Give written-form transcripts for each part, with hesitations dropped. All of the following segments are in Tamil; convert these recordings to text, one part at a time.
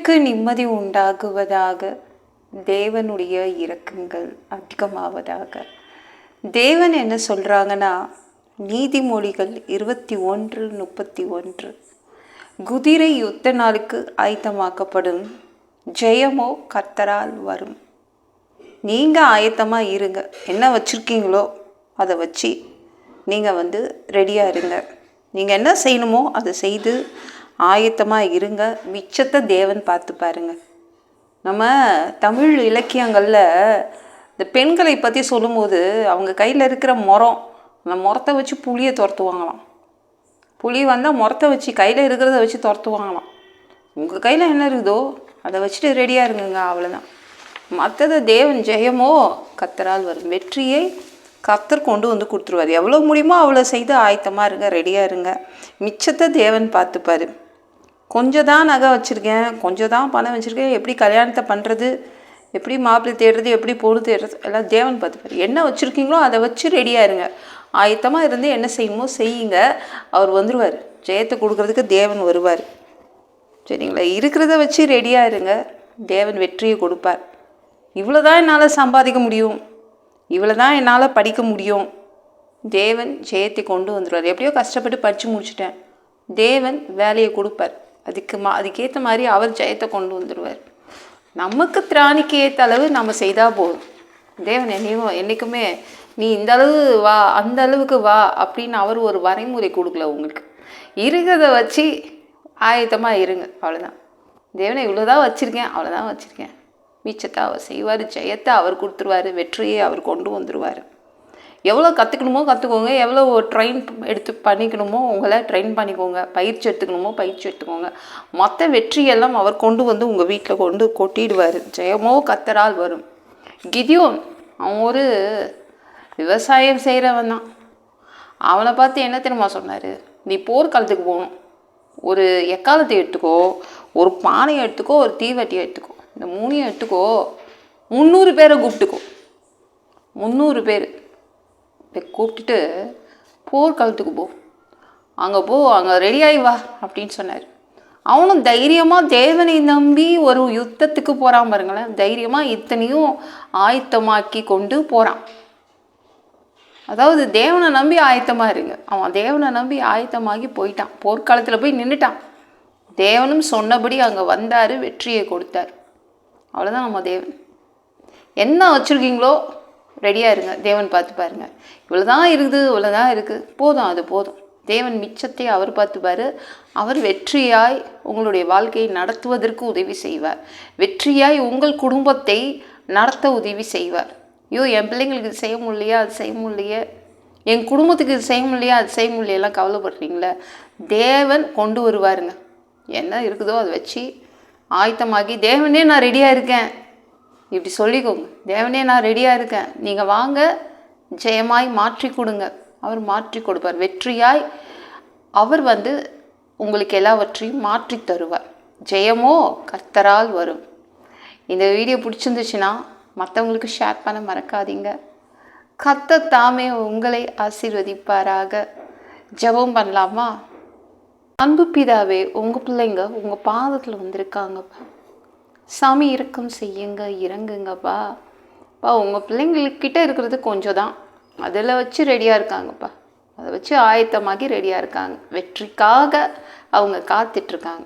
மனிதருக்கு நிம்மதி உண்டாகுவதாக, தேவனுடைய இரக்கங்கள் அதிகமாவதாக. தேவன் என்ன சொல்கிறாங்கன்னா, நீதிமொழிகள் 21:31, குதிரை யுத்த நாளுக்கு ஆயத்தமாக்கப்படும், ஜெயமோ கர்த்தரால் வரும். நீங்கள் ஆயத்தமாக இருங்க. என்ன வச்சுருக்கீங்களோ அதை வச்சு நீங்கள் ரெடியாக இருங்க. நீங்கள் என்ன செய்யணுமோ அதை செய்து ஆயத்தமாக இருங்க. மிச்சத்தை தேவன் பார்த்து பாருங்க. நம்ம தமிழ் இலக்கியங்களில் இந்த பெண்களை பற்றி சொல்லும்போது அவங்க கையில் இருக்கிற முறம், அந்த முறத்தை வச்சு புளியை துரத்துவாங்களாம். புளி வந்தால் முறத்தை வச்சு கையில் இருக்கிறத வச்சு துரத்துவாங்களாம். உங்கள் கையில் என்ன இருக்குதோ அதை வச்சுட்டு ரெடியாக இருங்குங்க, அவ்வளோதான். மற்றது தேவன் ஜெயமோ கர்த்தரால் வரும். வெற்றியை கர்த்தர் கொண்டு கொடுத்துருவார். எவ்வளோ முடியுமோ அவ்வளோ செய்து ஆயத்தமாக இருங்க, ரெடியாக இருங்க. மிச்சத்தை தேவன் பார்த்துப்பார். கொஞ்சம் தான் நகை வச்சுருக்கேன், கொஞ்சம் தான் பணம் வச்சுருக்கேன், எப்படி கல்யாணத்தை பண்ணுறது, எப்படி மாப்பிள்ளை தேடுறது, எப்படி பொண்ணு தேடுறது, எல்லாம் தேவன் பார்த்துப்பார். என்ன வச்சுருக்கீங்களோ அதை வச்சு ரெடியாக இருங்க. ஆயத்தமாக இருந்து என்ன செய்யணுமோ செய்யுங்க. அவர் வந்துடுவார். ஜெயத்தை கொடுக்குறதுக்கு தேவன் வருவார். சரிங்களா? இருக்கிறத வச்சு ரெடியாக இருங்க. தேவன் வெற்றியை கொடுப்பார். இவ்வளோ தான் என்னால் சம்பாதிக்க முடியும், இவ்வளோ தான் என்னால் படிக்க முடியும், தேவன் ஜெயத்தை கொண்டு வந்துடுவார். எப்படியோ கஷ்டப்பட்டு படித்து முடிச்சுட்டேன், தேவன் வேலையை கொடுப்பார். அதுக்கேற்ற மாதிரி அவர் ஜெயத்தை கொண்டு வந்துடுவார். நமக்கு திராணிக்கு ஏற்ற அளவு நம்ம செய்தால் போதும். தேவன் என்றைக்குமே நீ இந்த அளவு வா, அந்த அளவுக்கு வா அப்படின்னு அவர் ஒரு வரைமுறை கொடுக்கல. உங்களுக்கு இருக்கிறத வச்சு ஆயத்தமாக இருங்க, அவ்வளோதான். தேவனை இவ்வளோதான் வச்சுருக்கேன், அவ்வளோதான் வச்சுருக்கேன். மிச்சத்தை அவர் செய்வார். ஜெயத்தை அவர் கொடுத்துருவார். வெற்றியை அவர் கொண்டு வந்துடுவார். எவ்வளோ கற்றுக்கணுமோ கற்றுக்கோங்க, எவ்வளோ ட்ரெயின் எடுத்து பண்ணிக்கணுமோ உங்களை ட்ரெயின் பண்ணிக்கோங்க, பயிற்சி எடுத்துக்கணுமோ பயிற்சி எடுத்துக்கோங்க. மொத்த வெற்றியெல்லாம் அவர் கொண்டு உங்கள் வீட்டில் கொட்டிடுவார். ஜெயமோ கர்த்தரால் வரும். கிதியோன் அவன் ஒரு விவசாயம் செய்கிறவன் தான். அவனை பார்த்து என்ன தெரியுமா சொன்னார்? நீ போர்க்காலத்துக்கு போகணும், ஒரு எக்காலத்தை எடுத்துக்கோ, ஒரு பானையை எடுத்துக்கோ, ஒரு தீவட்டியை எடுத்துக்கோ, இந்த 3 எடுத்துக்கோ, 300 பேரை கூப்பிட்டுக்கோ, 300 பேர் கூப்பிட்டுட்டு போர்க்காலத்துக்கு போ, அங்கே ரெடியாகி வா அப்படின்னு சொன்னார். அவனும் தைரியமாக தேவனை நம்பி ஒரு யுத்தத்துக்கு போகிறான் பாருங்களேன். தைரியமாக இத்தனையும் ஆயத்தமாக்கி கொண்டு போகிறான். அதாவது தேவனை நம்பி ஆயத்தமாக இருங்க. அவன் தேவனை நம்பி ஆயத்தமாகி போயிட்டான். போர்க்காலத்தில் போய் நின்றுட்டான். தேவனும் சொன்னபடி அங்கே வந்தார், வெற்றியை கொடுத்தார். அவ்வளோதான் நம்ம தேவன். என்ன வச்சுருக்கீங்களோ ரெடியாக இருங்க, தேவன் பார்த்து பாருங்க. இவ்வளோதான் இருக்குது, இவ்வளோதான் இருக்குது, போதும், அது போதும். தேவன் மிச்சத்தை அவர் பார்த்துப்பார். அவர் வெற்றியாய் உங்களுடைய வாழ்க்கையை நடத்துவதற்கு உதவி செய்வார். வெற்றியாய் உங்கள் குடும்பத்தை நடத்த உதவி செய்வார். ஐயோ என் பிள்ளைங்களுக்கு இது செய்ய முடியலையா, அது செய்ய முடியலையே, என் குடும்பத்துக்கு இது செய்ய முடியலையா, அது செய்ய முடியலையெல்லாம் கவலைப்படுறீங்களே, தேவன் கொண்டு வருவாருங்க. என்ன இருக்குதோ அதை வச்சு ஆயத்தமாகி, தேவனே நான் ரெடியாக இருக்கேன் இப்படி சொல்லிக்கோங்க. தேவனே நான் ரெடியாக இருக்கேன், நீங்கள் வாங்க, ஜெயமாய் மாற்றி கொடுங்க. அவர் மாற்றி கொடுப்பார். வெற்றியாய் அவர் உங்களுக்கு எல்லாவற்றையும் மாற்றி தருவார். ஜெயமோ கர்த்தரால் வரும். இந்த வீடியோ பிடிச்சிருந்துச்சுன்னா மற்றவங்களுக்கு ஷேர் பண்ண மறக்காதீங்க. கர்த்தர் தாமே உங்களை ஆசீர்வதிப்பாராக. ஜெபம் பண்ணலாமா? அன்பு பிதாவே, உங்கள் பிள்ளைங்க உங்கள் பாதத்தில் வந்திருக்காங்கப்பா. சாமி இரக்கம் செய்யுங்க, இறங்குங்கப்பா. உங்கள் பிள்ளைங்கக்கிட்ட இருக்கிறது கொஞ்சம் தான், அதில் வச்சு ரெடியாக இருக்காங்கப்பா. அதை வச்சு ஆயத்தமாகி ரெடியாக இருக்காங்க. வெற்றிக்காக அவங்க காத்துட்ருக்காங்க.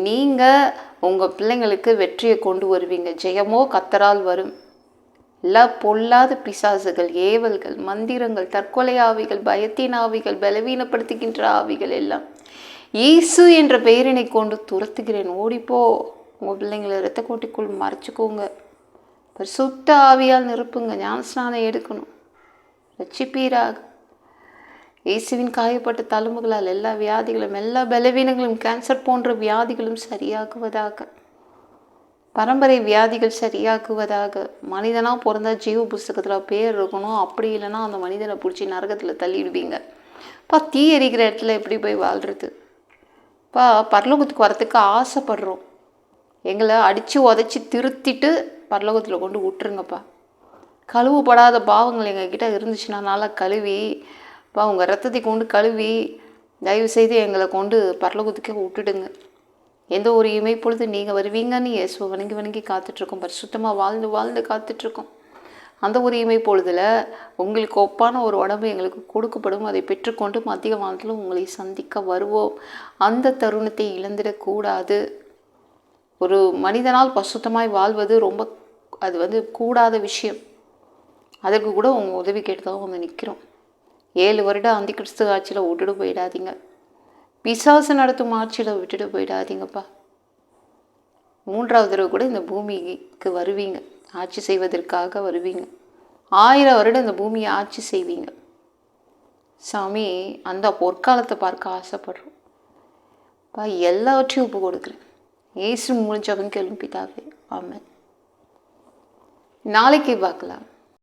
நீங்கள் உங்கள் பிள்ளைங்களுக்கு வெற்றியை கொண்டு வருவீங்க. ஜெயமோ கர்த்தரால் வரும். எல்லா பொல்லாத பிசாசுகள், ஏவல்கள், மந்திரங்கள், தற்கொலை ஆவிகள், பயத்தின் ஆவிகள், பலவீனப்படுத்துகின்ற ஆவிகள் எல்லாம் இயேசு என்ற பெயரினை கொண்டு துரத்துகிறேன். ஓடிப்போ. உங்கள் பிள்ளைங்களை இரத்த கோட்டைக்குள் மறைச்சிக்கோங்க. சுத்த ஆவியால் நிரப்புங்க. ஞானஸ்நானம் எடுக்கணும். ரட்சிப்பீராக. இயேசுவின் காயப்பட்ட தழும்புகளால் எல்லா வியாதிகளும், எல்லா பலவீனங்களும், கேன்சர் போன்ற வியாதிகளும் சரியாகுவதாக. பரம்பரை வியாதிகள் சரியாக்குவதாக. மனிதனாக பிறந்தா ஜீவ புஸ்தகத்தில் பேர் இருக்கணும். அப்படி இல்லைன்னா அந்த மனிதனை பிடிச்சி நரகத்தில் தள்ளிடுவீங்க. தீ எரிக்கிற இடத்துல எப்படி போய் வாழ்கிறது? பரலோகத்துக்கு வரத்துக்கு ஆசைப்படுறோம். எங்களை அடித்து உதச்சி திருத்திட்டு பரலோகத்தில் கொண்டு விட்டுருங்கப்பா. கழுவுப்படாத பாவங்கள் எங்ககிட்ட இருந்துச்சுன்னா நல்லா கழுவி, உங்கள் ரத்தத்தை கொண்டு கழுவி தயவுசெய்து எங்களை கொண்டு பரலோகத்துக்கே விட்டுடுங்க. எந்த ஒரு இமை பொழுது நீங்கள் வருவீங்கன்னு இயேசுவை வணங்கி வணங்கி காத்துட்ருக்கோம். பரிசுத்தமாக வாழ்ந்து வாழ்ந்து காத்துட்ருக்கோம். அந்த ஒரு இமை பொழுதில் உங்களுக்கு ஒப்பான ஒரு உடம்பு எங்களுக்கு கொடுக்கப்படும். அதை பெற்றுக்கொண்டு மத்திய வானத்தில் உங்களை சந்திக்க வருவோம். அந்த தருணத்தை இழந்துடக்கூடாது. ஒரு மனிதனால் பரிசுத்தமாய் வாழ்வது ரொம்ப அது கூடாத விஷயம். அதற்கு கூட உங்கள் உதவி கேட்டு தான் வந்து நிற்கிறோம். 7 வருடம் அந்தி கிறிஸ்து ஆட்சியில் விட்டுட்டு போயிடாதீங்க. பிசாசு நடத்தும் ஆட்சியில் விட்டுட்டு போயிடாதீங்கப்பா. 3வது தடவை கூட இந்த பூமிக்கு வருவீங்க. ஆட்சி செய்வதற்காக வருவீங்க. 1000 வருடம் இந்த பூமியை ஆட்சி செய்வீங்க. சாமி, அந்த பொற்காலத்தை பார்க்க ஆசைப்படுறோம். எல்லாவற்றையும் ஒப்பு கொடுக்குறேன். இயேசு மூலம் ஜெபம் கேளும் பிதாவே. ஆமென். நாளைக்கு பார்க்கலாம்.